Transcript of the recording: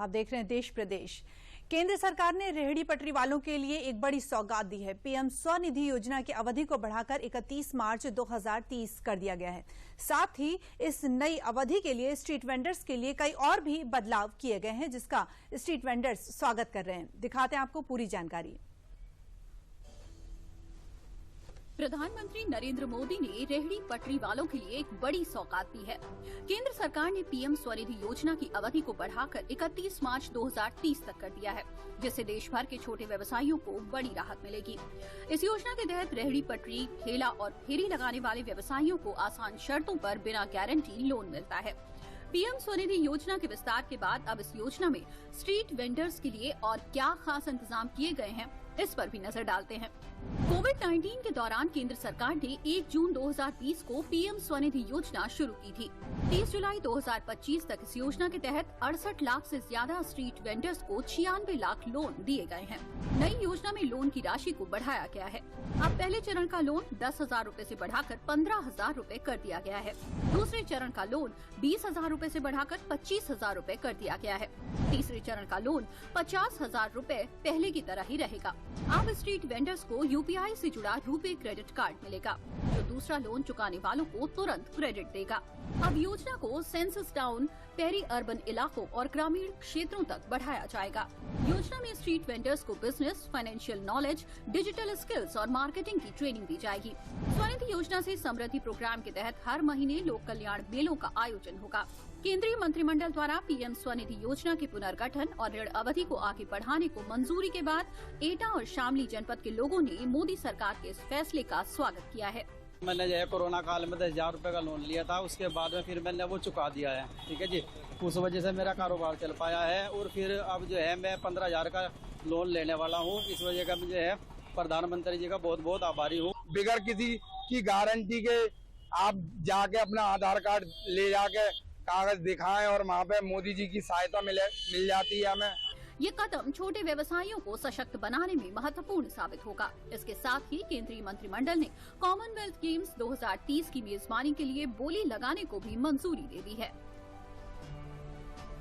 आप देख रहे हैं देश प्रदेश। केंद्र सरकार ने रेहड़ी पटरी वालों के लिए एक बड़ी सौगात दी है। पीएम स्वनिधि योजना की अवधि को बढ़ाकर 31 मार्च 2030 कर दिया गया है। साथ ही इस नई अवधि के लिए स्ट्रीट वेंडर्स के लिए कई और भी बदलाव किए गए हैं, जिसका स्ट्रीट वेंडर्स स्वागत कर रहे हैं। दिखाते हैं आपको पूरी जानकारी। प्रधानमंत्री नरेंद्र मोदी ने रेहड़ी पटरी वालों के लिए एक बड़ी सौगात दी है। केंद्र सरकार ने पीएम स्वनिधि योजना की अवधि को बढ़ाकर 31 मार्च 2030 तक कर दिया है, जिससे देश भर के छोटे व्यवसायियों को बड़ी राहत मिलेगी। इस योजना के तहत रेहड़ी पटरी, ठेला और फेरी लगाने वाले व्यवसायियों को आसान शर्तों पर बिना गारंटी लोन मिलता है। पीएम स्वनिधि योजना के विस्तार के बाद अब इस योजना में स्ट्रीट वेंडर्स के लिए और क्या खास इंतजाम किए गए हैं, इस पर भी नजर डालते हैं। कोविड-19 के दौरान केंद्र सरकार ने 1 जून 2020 को पीएम स्वनिधि योजना शुरू की थी। 30 जुलाई 2025 तक इस योजना के तहत 68 लाख से ज्यादा स्ट्रीट वेंडर्स को 96 लाख लोन दिए गए हैं। नई योजना में लोन की राशि को बढ़ाया गया है। अब पहले चरण का लोन 10,000 रूपए से बढ़ाकर 15,000 रूपए कर दिया गया है। दूसरे चरण का लोन 20,000 रूपए से बढ़ाकर 25,000 रूपए कर दिया गया है। तीसरे चरण का लोन 50,000 रूपए पहले की तरह ही रहेगा। अब स्ट्रीट वेंडर्स को यूपीआई से जुड़ा रुपे क्रेडिट कार्ड मिलेगा, जो दूसरा लोन चुकाने वालों को तुरंत क्रेडिट देगा। अब योजना को सेंसस टाउन, पेरी अर्बन इलाकों और ग्रामीण क्षेत्रों तक बढ़ाया जाएगा। योजना में स्ट्रीट वेंडर्स को business, financial knowledge, digital skills और मार्केटिंग की ट्रेनिंग दी जाएगी। स्वनिधि योजना से समृद्धि प्रोग्राम के तहत हर महीने लोक कल्याण मेलों का आयोजन होगा। केंद्रीय मंत्रिमंडल द्वारा पीएम स्वनिधि योजना के पुनर्गठन और ऋण अवधि को आगे बढ़ाने को मंजूरी के बाद एटा और शामली जनपद के लोगों ने मोदी सरकार के इस फैसले का स्वागत किया है। मैंने जो है कोरोना काल में 10,000 रूपए का लोन लिया था, उसके बाद में फिर मैंने वो चुका दिया है। ठीक है जी, उस वजह से मेरा कारोबार चल पाया है और फिर अब जो है मैं 15,000 का लोन लेने वाला हूँ। इस वजह का मुझे है प्रधानमंत्री जी का बहुत बहुत आभारी हूँ। बिगड़ किसी की गारंटी के आप जाके अपना आधार कार्ड ले जाके कागज दिखाएं और वहाँ पे मोदी जी की सहायता मिल जाती है हमें। ये कदम छोटे व्यवसायियों को सशक्त बनाने में महत्वपूर्ण साबित होगा। इसके साथ ही केंद्रीय मंत्रिमंडल ने कॉमनवेल्थ गेम्स 2030 की मेजबानी के लिए बोली लगाने को भी मंजूरी दे दी है।